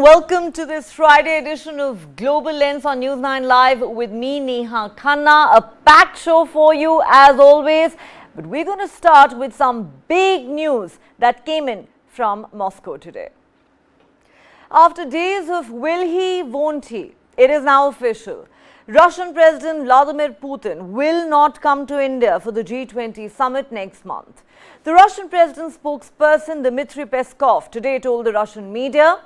welcome to this Friday edition of Global Lens on News9 Live with me, Neha Khanna. A packed show for you as always, but we're going to start with some big news that came in from Moscow today. After days of will he, won't he, it is now official. Russian President Vladimir Putin will not come to India for the G20 Summit next month. The Russian president's spokesperson Dmitry Peskov today told the Russian media,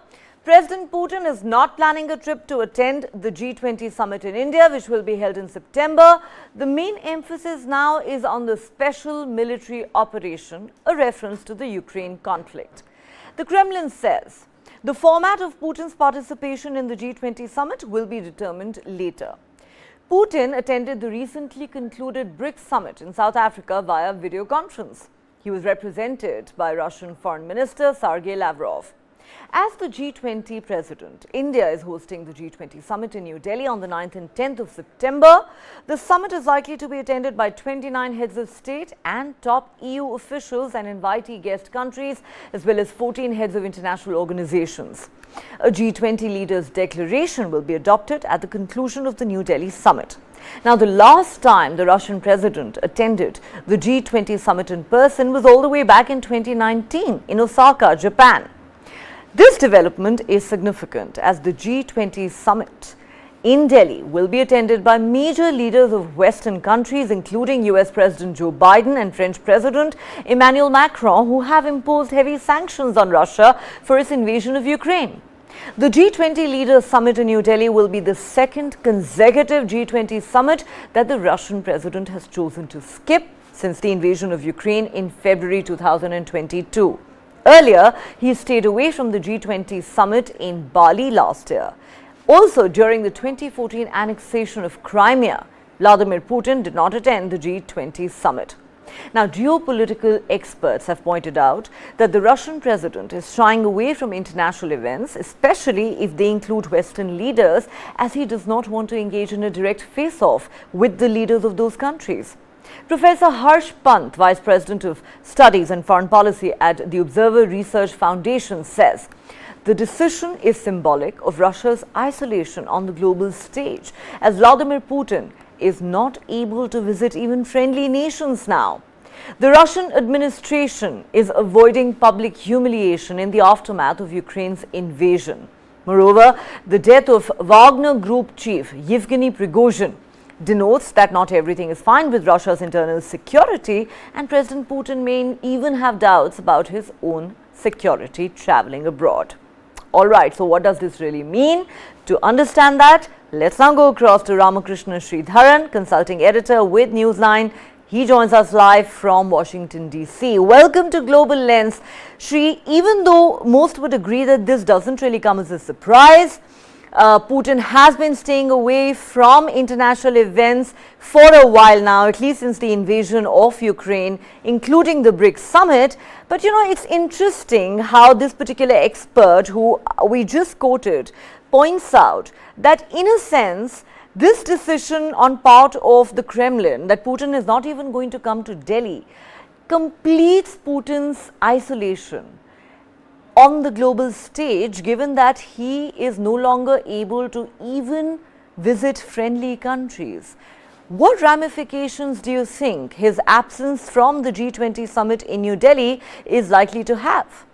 President Putin is not planning a trip to attend the G20 Summit in India, which will be held in September. The main emphasis now is on the special military operation, a reference to the Ukraine conflict. The Kremlin says the format of Putin's participation in the G20 Summit will be determined later. Putin attended the recently concluded BRICS Summit in South Africa via video conference. He was represented by Russian Foreign Minister Sergei Lavrov. As the G20 president, India is hosting the G20 Summit in New Delhi on the 9th and 10th of September. The summit is likely to be attended by 29 heads of state and top EU officials and invitee guest countries, as well as 14 heads of international organizations. A G20 leaders' declaration will be adopted at the conclusion of the New Delhi summit. Now, the last time the Russian president attended the G20 summit in person was all the way back in 2019 in Osaka, Japan. This development is significant as the G20 summit in Delhi will be attended by major leaders of Western countries, including US President Joe Biden and French President Emmanuel Macron, who have imposed heavy sanctions on Russia for its invasion of Ukraine. The G20 Leaders Summit in New Delhi will be the second consecutive G20 summit that the Russian president has chosen to skip since the invasion of Ukraine in February 2022. Earlier, he stayed away from the G20 summit in Bali last year. Also, during the 2014 annexation of Crimea, Vladimir Putin did not attend the G20 summit. Now, geopolitical experts have pointed out that the Russian president is shying away from international events, especially if they include Western leaders, as he does not want to engage in a direct face-off with the leaders of those countries. Professor Harsh Pant, Vice President of Studies and Foreign Policy at the Observer Research Foundation, says the decision is symbolic of Russia's isolation on the global stage, as Vladimir Putin is not able to visit even friendly nations now. The Russian administration is avoiding public humiliation in the aftermath of Ukraine's invasion. Moreover, the death of Wagner Group chief Yevgeny Prigozhin denotes that not everything is fine with Russia's internal security, and President Putin may even have doubts about his own security traveling abroad. All right, so what does this really mean? To understand that, let's now go across to Ramakrishna Sridharan, consulting editor with News9. He joins us live from Washington, D.C. Welcome to Global Lens. Shri, even though most would agree that this doesn't really come as a surprise, Putin has been staying away from international events for a while now, at least since the invasion of Ukraine, including the BRICS summit. But, it's interesting how this particular expert, who we just quoted, points out that, in a sense, this decision on part of the Kremlin, that Putin is not even going to come to Delhi, completes Putin's isolation on the global stage, given that he is no longer able to even visit friendly countries. What ramifications do you think his absence from the G20 summit in New Delhi is likely to have?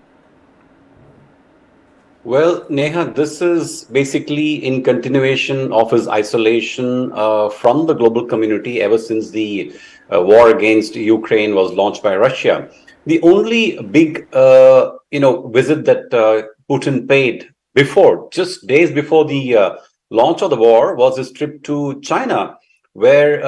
Well, Neha, this is basically in continuation of his isolation from the global community ever since the war against Ukraine was launched by Russia. The only big, visit that Putin paid before, just days before the launch of the war, was his trip to China, where,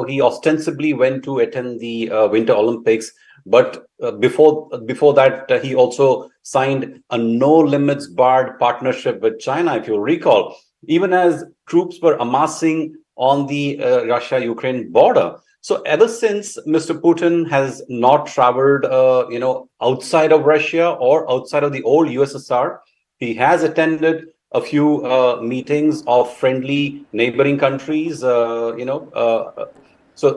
he ostensibly went to attend the Winter Olympics. But before that, he also signed a no-limits barred partnership with China, if you recall, even as troops were amassing on the Russia-Ukraine border. So ever since, Mr. Putin has not traveled, outside of Russia or outside of the old USSR. He has attended a few meetings of friendly neighboring countries, so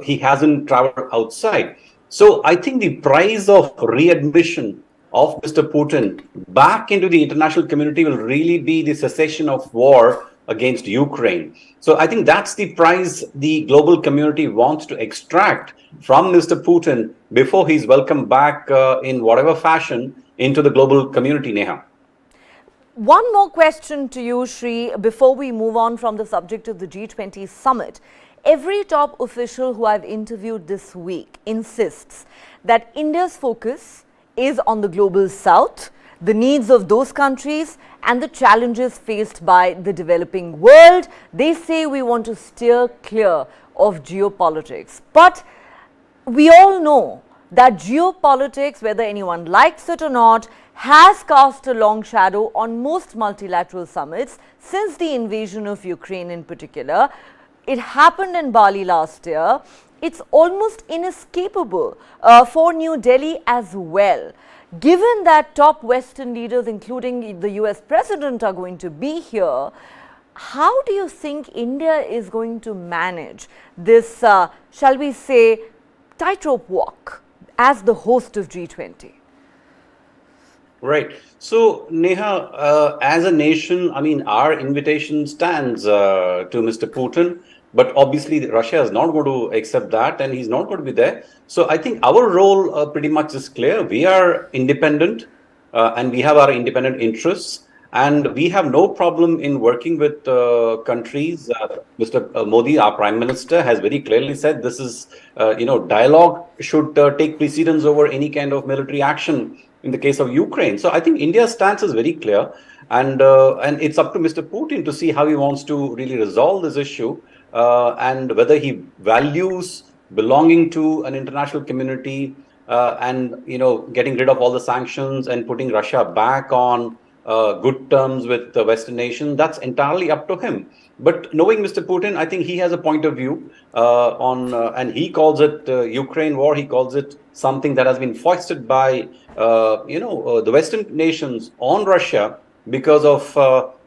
he hasn't traveled outside. So I think the price of readmission of Mr. Putin back into the international community will really be the cessation of war against Ukraine. So I think that's the prize the global community wants to extract from Mr. Putin before he's welcomed back in whatever fashion into the global community, Neha. One more question to you, Shri, before we move on from the subject of the G20 Summit. Every top official who I've interviewed this week insists that India's focus is on the global south, the needs of those countries and the challenges faced by the developing world. They say we want to steer clear of geopolitics. But we all know that geopolitics, whether anyone likes it or not, has cast a long shadow on most multilateral summits since the invasion of Ukraine in particular. It happened in Bali last year. It's almost inescapable for New Delhi as well. Given that top Western leaders, including the US President, are going to be here, how do you think India is going to manage this, shall we say, tightrope walk as the host of G20? Right. So, Neha, as a nation, I mean, our invitation stands to Mr. Putin, but obviously Russia is not going to accept that and he's not going to be there. So I think our role pretty much is clear. We are independent and we have our independent interests, and we have no problem in working with countries. Mr. Modi, our Prime Minister, has very clearly said this is, dialogue should take precedence over any kind of military action in the case of Ukraine. So I think India's stance is very clear, and it's up to Mr. Putin to see how he wants to really resolve this issue and whether he values belonging to an international community and getting rid of all the sanctions and putting Russia back on good terms with the Western nation. That's entirely up to him. But knowing Mr. Putin, I think he has a point of view and he calls it Ukraine war. He calls it something that has been foisted by the Western nations on Russia because of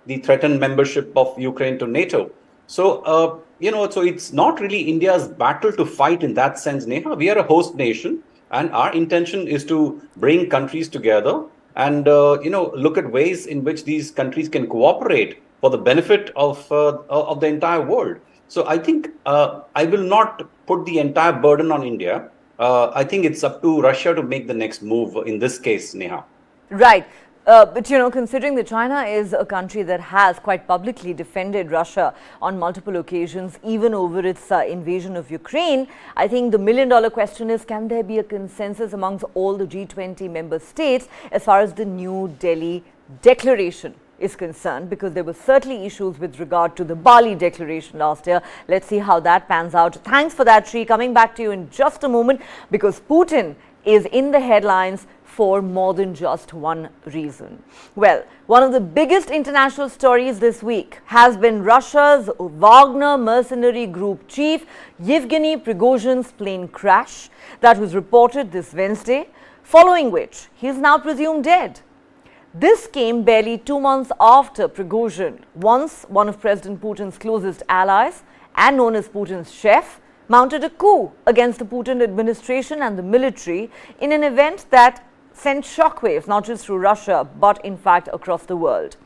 the threatened membership of Ukraine to NATO. So so it's not really India's battle to fight in that sense, Neha. We are a host nation, and our intention is to bring countries together and look at ways in which these countries can cooperate for the benefit of the entire world. So I think I will not put the entire burden on India. I think it's up to Russia to make the next move in this case, Neha. Right. But considering that China is a country that has quite publicly defended Russia on multiple occasions, even over its invasion of Ukraine, I think the million-dollar question is, can there be a consensus amongst all the G20 member states as far as the New Delhi Declaration is concerned? Because there were certainly issues with regard to the Bali Declaration last year. Let's see how that pans out. Thanks for that, Shri. Coming back to you in just a moment, because Putin is in the headlines for more than just one reason. Well, one of the biggest international stories this week has been Russia's Wagner mercenary group chief Yevgeny Prigozhin's plane crash that was reported this Wednesday, following which he is now presumed dead. This came barely 2 months after Prigozhin, once one of President Putin's closest allies and known as Putin's chef, mounted a coup against the Putin administration and the military in an event that sent shockwaves not just through Russia but in fact across the world.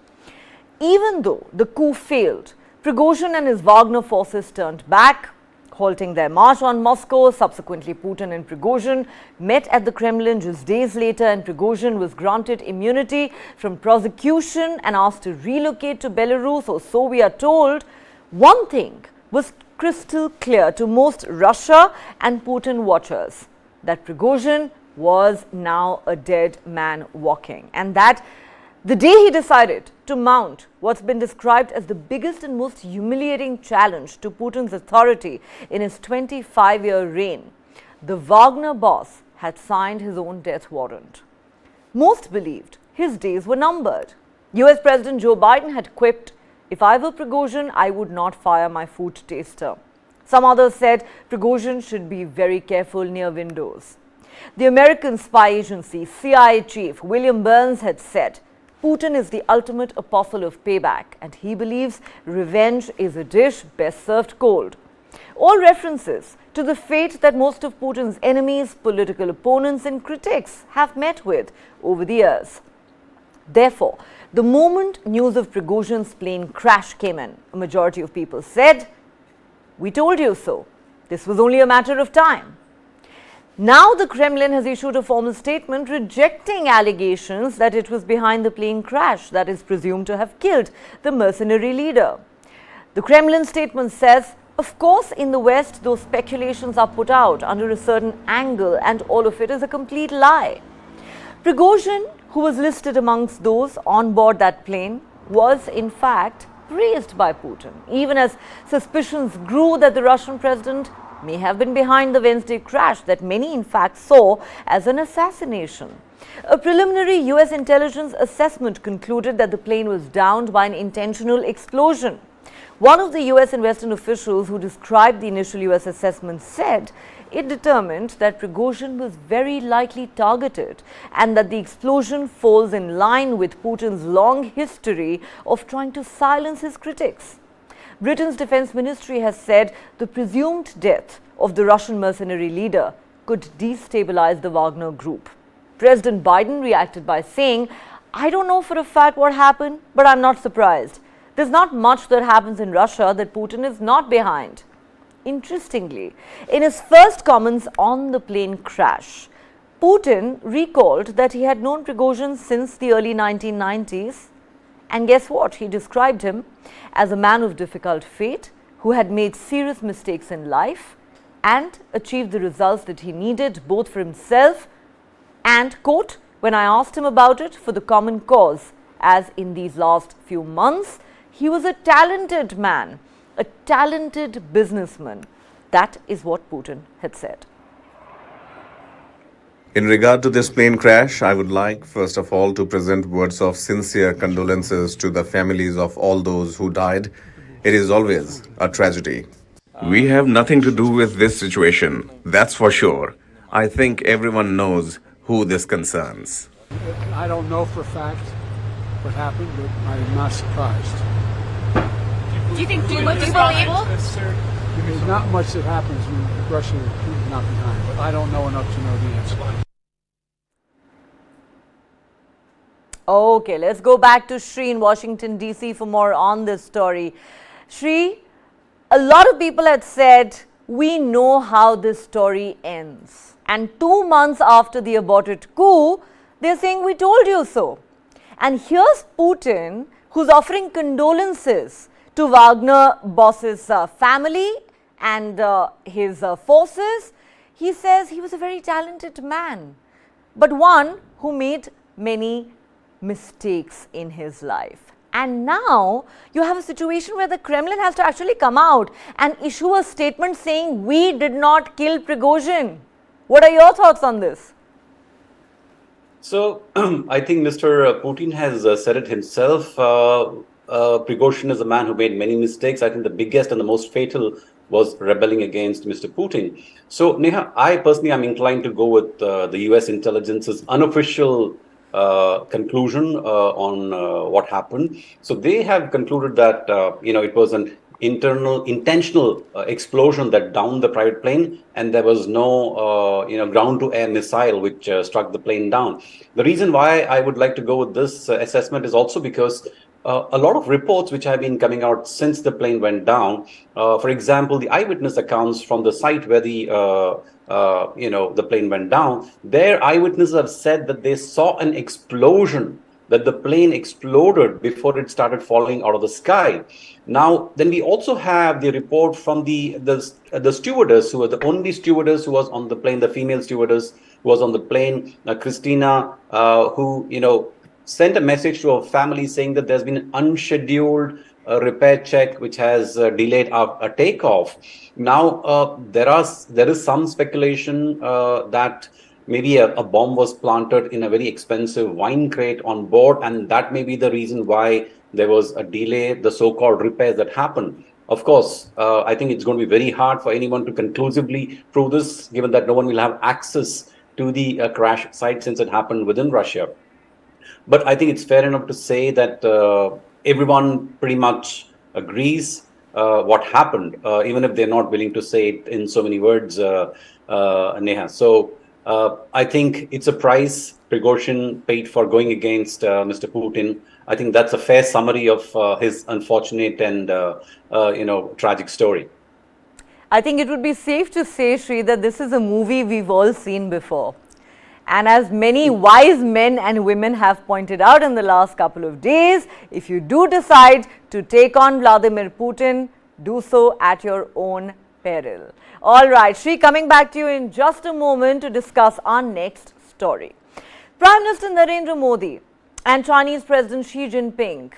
Even though the coup failed, Prigozhin and his Wagner forces turned back, halting their march on Moscow. Subsequently, Putin and Prigozhin met at the Kremlin just days later, and Prigozhin was granted immunity from prosecution and asked to relocate to Belarus, or so we are told. One thing was crystal clear to most Russia and Putin watchers, that Prigozhin was now a dead man walking, and that the day he decided to mount what's been described as the biggest and most humiliating challenge to Putin's authority in his 25-year reign, the Wagner boss had signed his own death warrant. Most believed his days were numbered. US President Joe Biden had quipped, "If I were Prigozhin, I would not fire my food taster." Some others said Prigozhin should be very careful near windows. The American spy agency CIA chief William Burns had said, Putin is the ultimate apostle of payback, and he believes revenge is a dish best served cold. all references to the fate that most of Putin's enemies, political opponents and critics have met with over the years. Therefore, the moment news of Prigozhin's plane crash came in, a majority of people said, "We told you so. This was only a matter of time." Now the Kremlin has issued a formal statement rejecting allegations that it was behind the plane crash that is presumed to have killed the mercenary leader. The Kremlin statement says, of course, in the West, those speculations are put out under a certain angle and all of it is a complete lie. Prigozhin, who was listed amongst those on board that plane, was in fact praised by Putin, even as suspicions grew that the Russian president may have been behind the Wednesday crash that many in fact saw as an assassination. A preliminary US intelligence assessment concluded that the plane was downed by an intentional explosion. One of the US and Western officials who described the initial US assessment said it determined that Prigozhin was very likely targeted and that the explosion falls in line with Putin's long history of trying to silence his critics. Britain's defense ministry has said the presumed death of the Russian mercenary leader could destabilize the Wagner group. President Biden reacted by saying, "I don't know for a fact what happened, but I'm not surprised. There's not much that happens in Russia that Putin is not behind." Interestingly, in his first comments on the plane crash, Putin recalled that he had known Prigozhin since the early 1990s. And guess what? He described him as a man of difficult fate who had made serious mistakes in life and achieved the results that he needed both for himself and, quote, "when I asked him about it, for the common cause, as in these last few months, he was a talented man, a talented businessman." That is what Putin had said. In regard to this plane crash, I would like, first of all, to present words of sincere condolences to the families of all those who died. It is always a tragedy. We have nothing to do with this situation, that's for sure. I think everyone knows who this concerns. I don't know for a fact what happened, but I'm not surprised. Do you think Putin is responsible? There's not much that happens when Russia and Putin not behind, but I don't know enough to know the answer. Okay, let's go back to Shri in Washington, D.C. for more on this story. Shri, a lot of people had said, we know how this story ends. And 2 months after the aborted coup, they're saying, we told you so. And here's Putin, who's offering condolences to Wagner boss's family and his forces. He says he was a very talented man, but one who made many mistakes in his life. And now you have a situation where the Kremlin has to actually come out and issue a statement saying we did not kill Prigozhin. What are your thoughts on this? So I think Mr. Putin has said it himself. Prigozhin is a man who made many mistakes. I think the biggest and the most fatal was rebelling against Mr. Putin. So Neha, I personally am inclined to go with the US intelligence's unofficial conclusion on what happened. So they have concluded that it was an intentional explosion that downed the private plane, and there was no ground-to-air missile which struck the plane down. The reason why I would like to go with this assessment is also because a lot of reports which have been coming out since the plane went down, for example, the eyewitness accounts from the site where the plane went down, their eyewitnesses have said that they saw an explosion, that the plane exploded before it started falling out of the sky. Now, then we also have the report from the stewardess, who was the only stewardess who was on the plane, the female stewardess who was on the plane, Christina, who, sent a message to her family saying that there's been an unscheduled repair check which has delayed a takeoff. Now, there is some speculation that maybe a bomb was planted in a very expensive wine crate on board, and that may be the reason why there was a delay, the so-called repairs that happened. Of course, I think it's going to be very hard for anyone to conclusively prove this, given that no one will have access to the crash site since it happened within Russia. But I think it's fair enough to say that everyone pretty much agrees what happened, even if they're not willing to say it in so many words, Neha. So I think it's a price Prigozhin paid for going against Mr. Putin. I think that's a fair summary of his unfortunate and tragic story. I think it would be safe to say, Sri, that this is a movie we've all seen before. And as many wise men and women have pointed out in the last couple of days, if you do decide to take on Vladimir Putin, do so at your own peril. All right, Sri, coming back to you in just a moment to discuss our next story. Prime Minister Narendra Modi and Chinese President Xi Jinping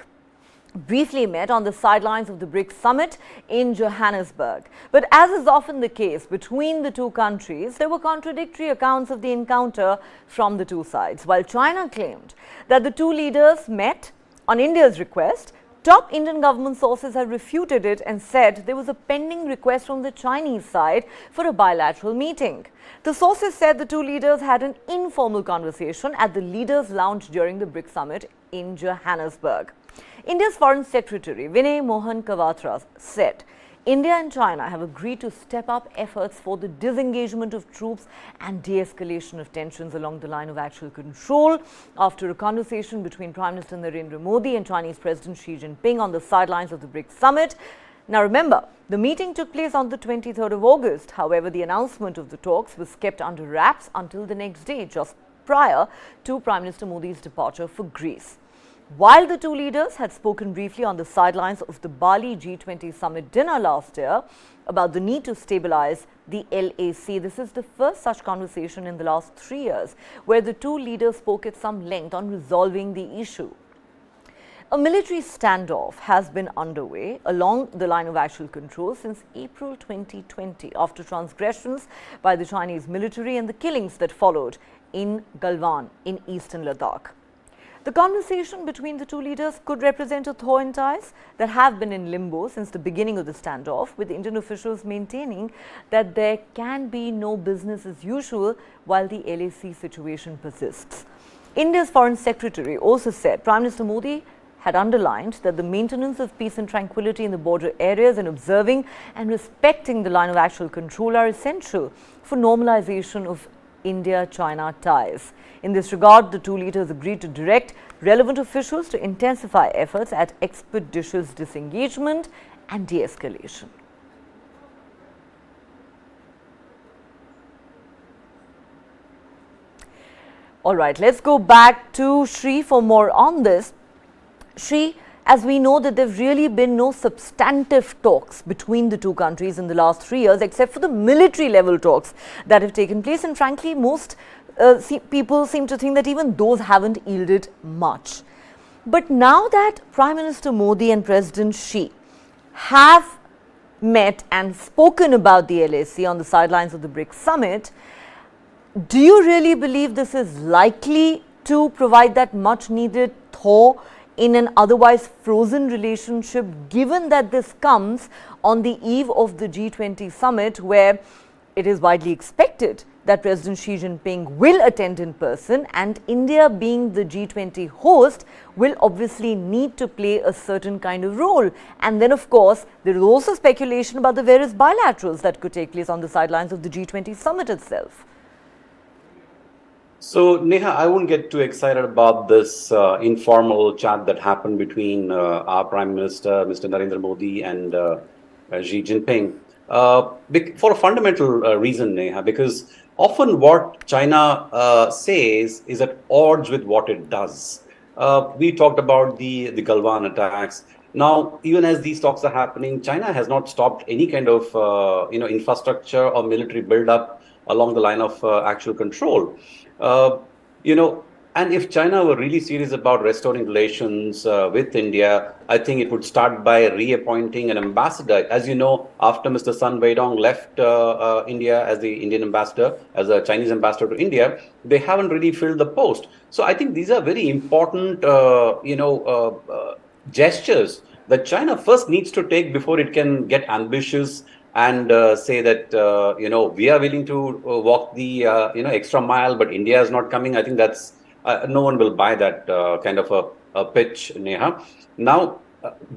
briefly met on the sidelines of the BRICS summit in Johannesburg. But as is often the case between the two countries, there were contradictory accounts of the encounter from the two sides. While China claimed that the two leaders met on India's request, top Indian government sources have refuted it and said there was a pending request from the Chinese side for a bilateral meeting. The sources said the two leaders had an informal conversation at the Leaders' Lounge during the BRICS summit in Johannesburg. India's Foreign Secretary Vinay Mohan Kwatra said India and China have agreed to step up efforts for the disengagement of troops and de-escalation of tensions along the line of actual control after a conversation between Prime Minister Narendra Modi and Chinese President Xi Jinping on the sidelines of the BRICS summit. Now remember, the meeting took place on the 23rd of August. However, the announcement of the talks was kept under wraps until the next day, just prior to Prime Minister Modi's departure for Greece. While the two leaders had spoken briefly on the sidelines of the Bali G20 Summit dinner last year about the need to stabilize the LAC, this is the first such conversation in the last 3 years where the two leaders spoke at some length on resolving the issue. A military standoff has been underway along the line of actual control since April 2020 after transgressions by the Chinese military and the killings that followed in Galwan in eastern Ladakh. The conversation between the two leaders could represent a thaw in ties that have been in limbo since the beginning of the standoff, with Indian officials maintaining that there can be no business as usual while the LAC situation persists. India's Foreign Secretary also said Prime Minister Modi had underlined that the maintenance of peace and tranquility in the border areas and observing and respecting the line of actual control are essential for normalization of India-China ties. In this regard, the two leaders agreed to direct relevant officials to intensify efforts at expeditious disengagement and de-escalation. All right, let's go back to Sri for more on this. Sri, as we know that there have really been no substantive talks between the two countries in the last 3 years, except for the military level talks that have taken place. And frankly, most people seem to think that even those haven't yielded much. But now that Prime Minister Modi and President Xi have met and spoken about the LAC on the sidelines of the BRICS summit, do you really believe this is likely to provide that much needed thaw in an otherwise frozen relationship, given that this comes on the eve of the G20 summit, where it is widely expected that President Xi Jinping will attend in person, and India, being the G20 host, will obviously need to play a certain kind of role. And then, of course, there is also speculation about the various bilaterals that could take place on the sidelines of the G20 summit itself. So, Neha, I wouldn't get too excited about this informal chat that happened between our Prime Minister, Mr. Narendra Modi, and Xi Jinping for a fundamental reason, Neha, because often what China says is at odds with what it does. We talked about the Galwan attacks. Now, even as these talks are happening, China has not stopped any kind of infrastructure or military buildup along the line of actual control. And if China were really serious about restoring relations with India, I think it would start by reappointing an ambassador. As you know, after Mr. Sun Weidong left India as the Indian ambassador, as a Chinese ambassador to India, they haven't really filled the post. So I think these are very important, gestures that China first needs to take before it can get ambitious and say that, we are willing to walk the, extra mile, but India is not coming. I think that's, no one will buy that kind of a pitch, Neha. Now,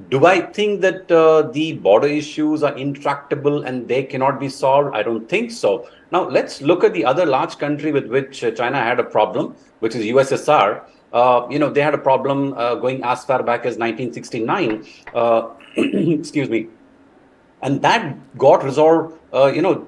Do I think that the border issues are intractable and they cannot be solved? I don't think so. Now, let's look at the other large country with which China had a problem, which is USSR. They had a problem going as far back as 1969. Excuse me. And that got resolved,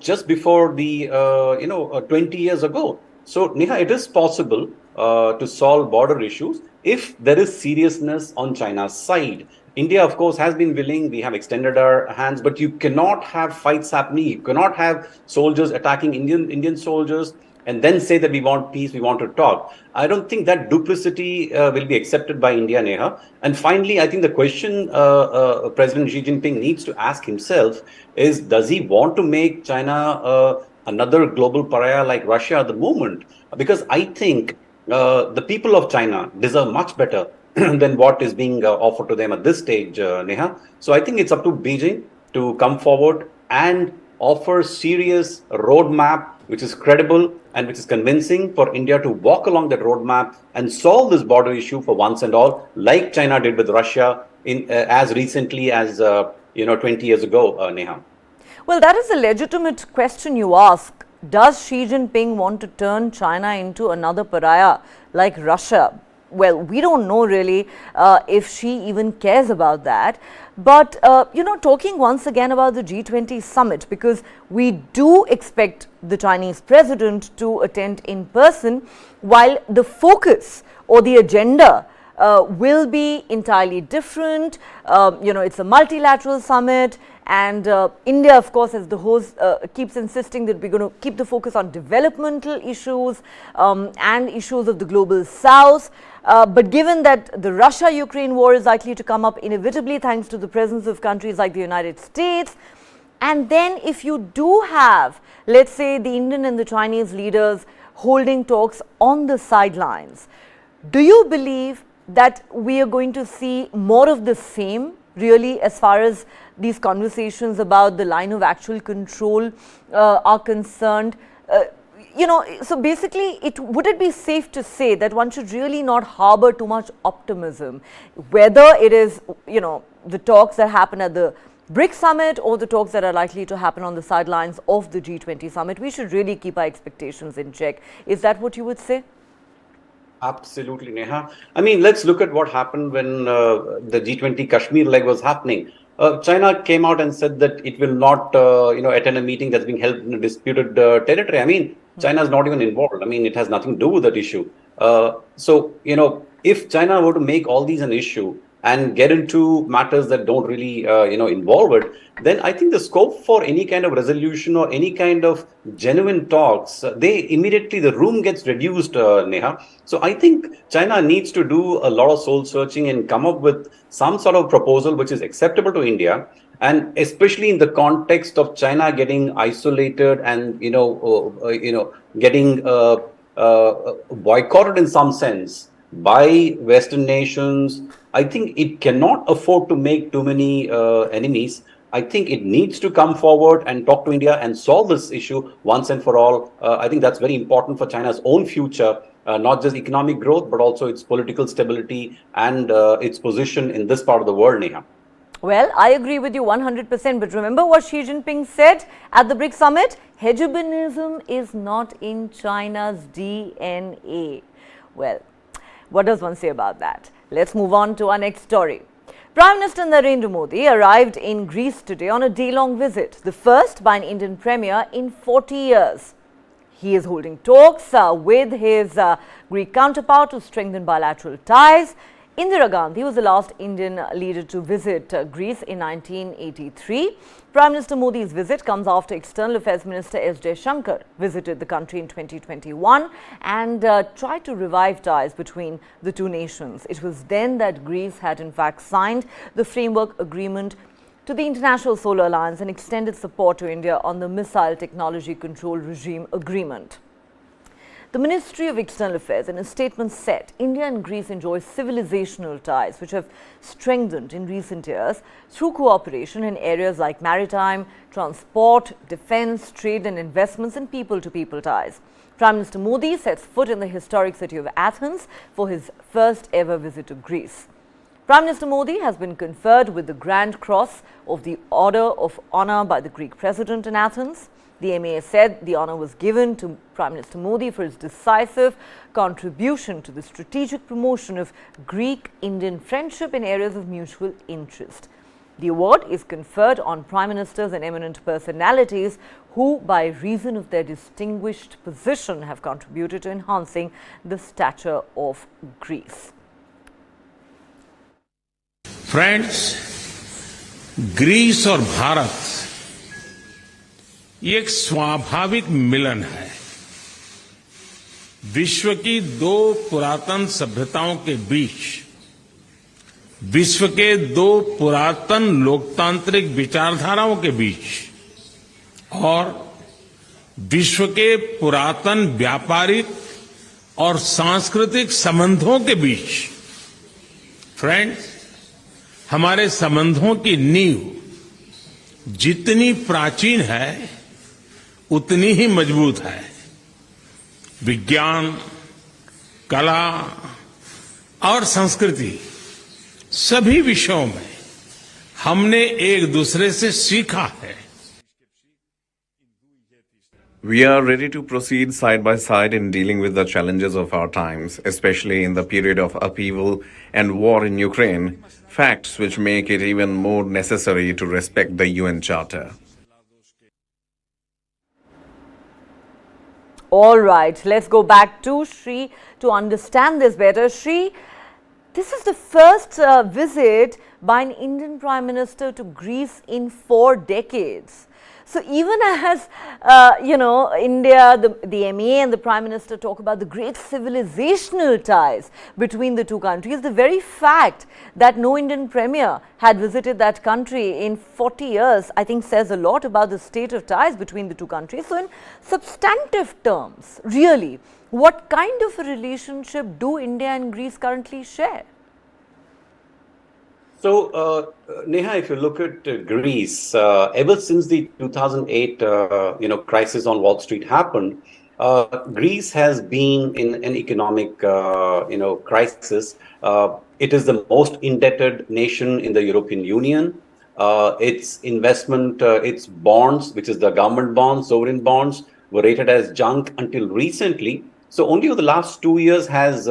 just before the, 20 years ago. So, Neha, it is possible to solve border issues if there is seriousness on China's side. India, of course, has been willing. We have extended our hands, but you cannot have fights happening. You cannot have soldiers attacking Indian soldiers and then say that we want peace, we want to talk. I don't think that duplicity will be accepted by India, Neha. And finally, I think the question President Xi Jinping needs to ask himself is, does he want to make China another global pariah like Russia at the moment? Because I think the people of China deserve much better than what is being offered to them at this stage, Neha. So I think it's up to Beijing to come forward and offer serious roadmap which is credible and which is convincing for India to walk along that roadmap and solve this border issue for once and all, like China did with Russia in as recently as 20 years ago, Neha. Well, that is a legitimate question you ask. Does Xi Jinping want to turn China into another pariah like Russia? Well, we don't know really if Xi even cares about that. But, talking once again about the G20 Summit, because we do expect the Chinese president to attend in person, while the focus or the agenda will be entirely different. It's a multilateral summit, and India, of course, as the host, keeps insisting that we're going to keep the focus on developmental issues and issues of the global south. But given that the Russia-Ukraine war is likely to come up inevitably thanks to the presence of countries like the United States, and then if you do have, let's say, the Indian and the Chinese leaders holding talks on the sidelines, do you believe that we are going to see more of the same, really, as far as these conversations about the line of actual control are concerned? So basically, would it be safe to say that one should really not harbor too much optimism, whether it is, the talks that happen at the BRICS summit or the talks that are likely to happen on the sidelines of the G20 summit? We should really keep our expectations in check. Is that what you would say? Absolutely, Neha. I mean, let's look at what happened when the G20 Kashmir leg was happening. China came out and said that it will not, attend a meeting that's being held in a disputed territory. I mean, China is not even involved. I mean, it has nothing to do with that issue. So, if China were to make all these an issue and get into matters that don't really, involve it, then I think the scope for any kind of resolution or any kind of genuine talks, the room gets reduced, Neha. So I think China needs to do a lot of soul searching and come up with some sort of proposal which is acceptable to India. And especially in the context of China getting isolated and, getting boycotted in some sense by Western nations, I think it cannot afford to make too many enemies. I think it needs to come forward and talk to India and solve this issue once and for all. I think that's very important for China's own future, not just economic growth, but also its political stability and its position in this part of the world, Neha. Well, I agree with you 100%, but remember what Xi Jinping said at the BRICS summit? Hegemonism is not in China's DNA. Well, what does one say about that? Let's move on to our next story. Prime Minister Narendra Modi arrived in Greece today on a day-long visit, the first by an Indian premier in 40 years. He is holding talks with his Greek counterpart to strengthen bilateral ties. Indira Gandhi was the last Indian leader to visit Greece in 1983. Prime Minister Modi's visit comes after External Affairs Minister S. Jaishankar visited the country in 2021 and tried to revive ties between the two nations. It was then that Greece had in fact signed the framework agreement to the International Solar Alliance and extended support to India on the Missile Technology Control Regime Agreement. The Ministry of External Affairs in a statement said India and Greece enjoy civilizational ties which have strengthened in recent years through cooperation in areas like maritime, transport, defense, trade and investments and people-to-people ties. Prime Minister Modi sets foot in the historic city of Athens for his first ever visit to Greece. Prime Minister Modi has been conferred with the Grand Cross of the Order of Honor by the Greek President in Athens. The MAA said the honor was given to Prime Minister Modi for his decisive contribution to the strategic promotion of Greek-Indian friendship in areas of mutual interest. The award is conferred on prime ministers and eminent personalities who, by reason of their distinguished position, have contributed to enhancing the stature of Greece. Friends, Greece और भारत ये एक स्वाभाविक मिलन है। विश्व की दो पुरातन सभ्यताओं के बीच, विश्व के दो पुरातन लोकतांत्रिक विचारधाराओं के बीच और विश्व के पुरातन व्यापारिक और सांस्कृतिक संबंधों के बीच, फ्रेंड्स, हमारे संबंधों की नींव जितनी प्राचीन है उतनी ही मजबूत है। विज्ञान, कला और संस्कृति सभी विषयों में हमने एक दूसरे से सीखा है। We are ready to proceed side by side in dealing with the challenges of our times, especially in the period of upheaval and war in Ukraine, facts which make it even more necessary to respect the UN Charter. All right, let's go back to Shri to understand this better. Shri, this is the first visit by an Indian Prime Minister to Greece in 4 decades. So even as, India, the MA and the Prime Minister talk about the great civilizational ties between the two countries, the very fact that no Indian Premier had visited that country in 40 years, I think says a lot about the state of ties between the two countries. So in substantive terms, really, what kind of a relationship do India and Greece currently share? So, Neha, if you look at Greece, ever since the 2008, crisis on Wall Street happened, Greece has been in an economic, crisis. It is the most indebted nation in the European Union. Its investment, its bonds, which is the government bonds, sovereign bonds, were rated as junk until recently. So only over the last 2 years has,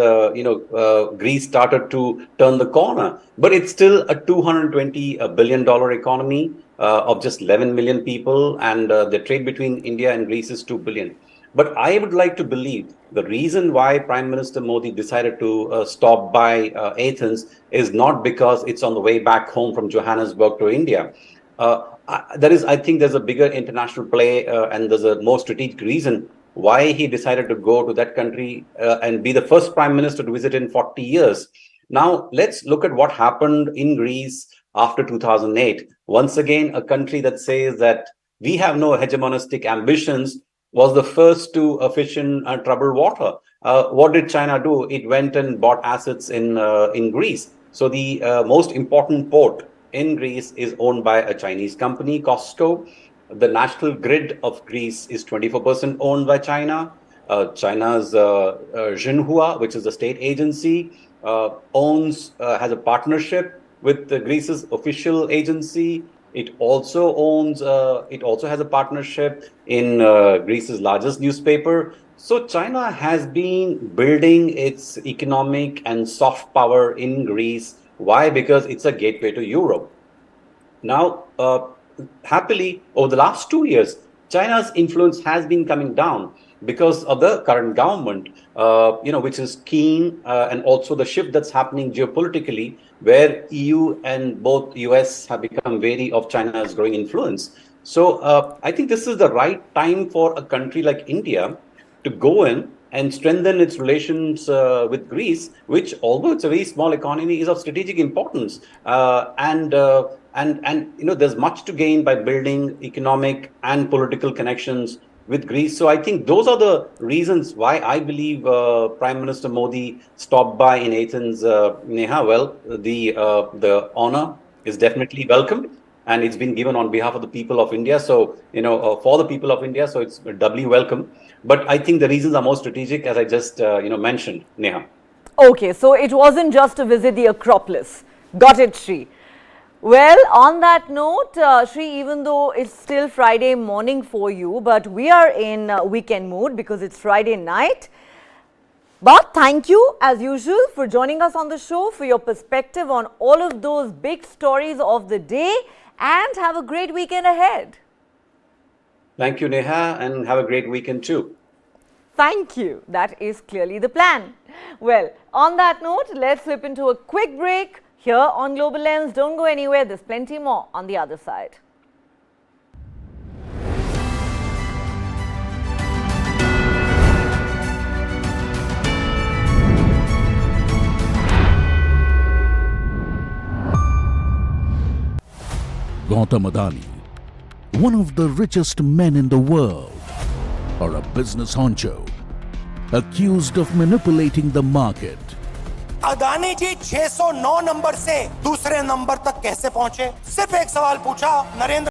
Greece started to turn the corner. But it's still a $220 billion economy of just 11 million people. And the trade between India and Greece is 2 billion. But I would like to believe the reason why Prime Minister Modi decided to stop by Athens is not because it's on the way back home from Johannesburg to India. I think there's a bigger international play and there's a more strategic reason why he decided to go to that country and be the first prime minister to visit in 40 years. Now, let's look at what happened in Greece after 2008. Once again, a country that says that we have no hegemonistic ambitions was the first to fish in troubled water. What did China do? It went and bought assets in Greece. So the most important port in Greece is owned by a Chinese company, Costco. The national grid of Greece is 24% owned by China. China's Xinhua, which is a state agency, has a partnership with Greece's official agency. It also has a partnership in Greece's largest newspaper. So China has been building its economic and soft power in Greece. Why? Because it's a gateway to Europe. Now, happily, over the last 2 years, China's influence has been coming down because of the current government, which is keen, and also the shift that's happening geopolitically, where EU and both US have become wary of China's growing influence. So I think this is the right time for a country like India to go in and strengthen its relations with Greece, which, although it's a very small economy, is of strategic importance. There's much to gain by building economic and political connections with Greece. So I think those are the reasons why I believe Prime Minister Modi stopped by in Athens. Neha, well, the honor is definitely welcome, and it's been given on behalf of the people of India. So, for the people of India, so it's doubly welcome. But I think the reasons are more strategic, as I just, mentioned, Neha. Okay, so it wasn't just to visit the Acropolis. Got it, Shri. Well, on that note, Shri, even though it's still Friday morning for you, but we are in weekend mood because it's Friday night. But thank you, as usual, for joining us on the show, for your perspective on all of those big stories of the day, and have a great weekend ahead. Thank you, Neha, and have a great weekend too. Thank you. That is clearly the plan. Well, on that note, let's slip into a quick break here on Global Lens. Don't go anywhere. There's plenty more on the other side. Gautam Adani, one of the richest men in the world, or a business honcho, accused of manipulating the market. Adani ji 609 number से दूसरे number तक कैसे पहुंचे? सिर्फ एक सवाल पूछा नरेंद्र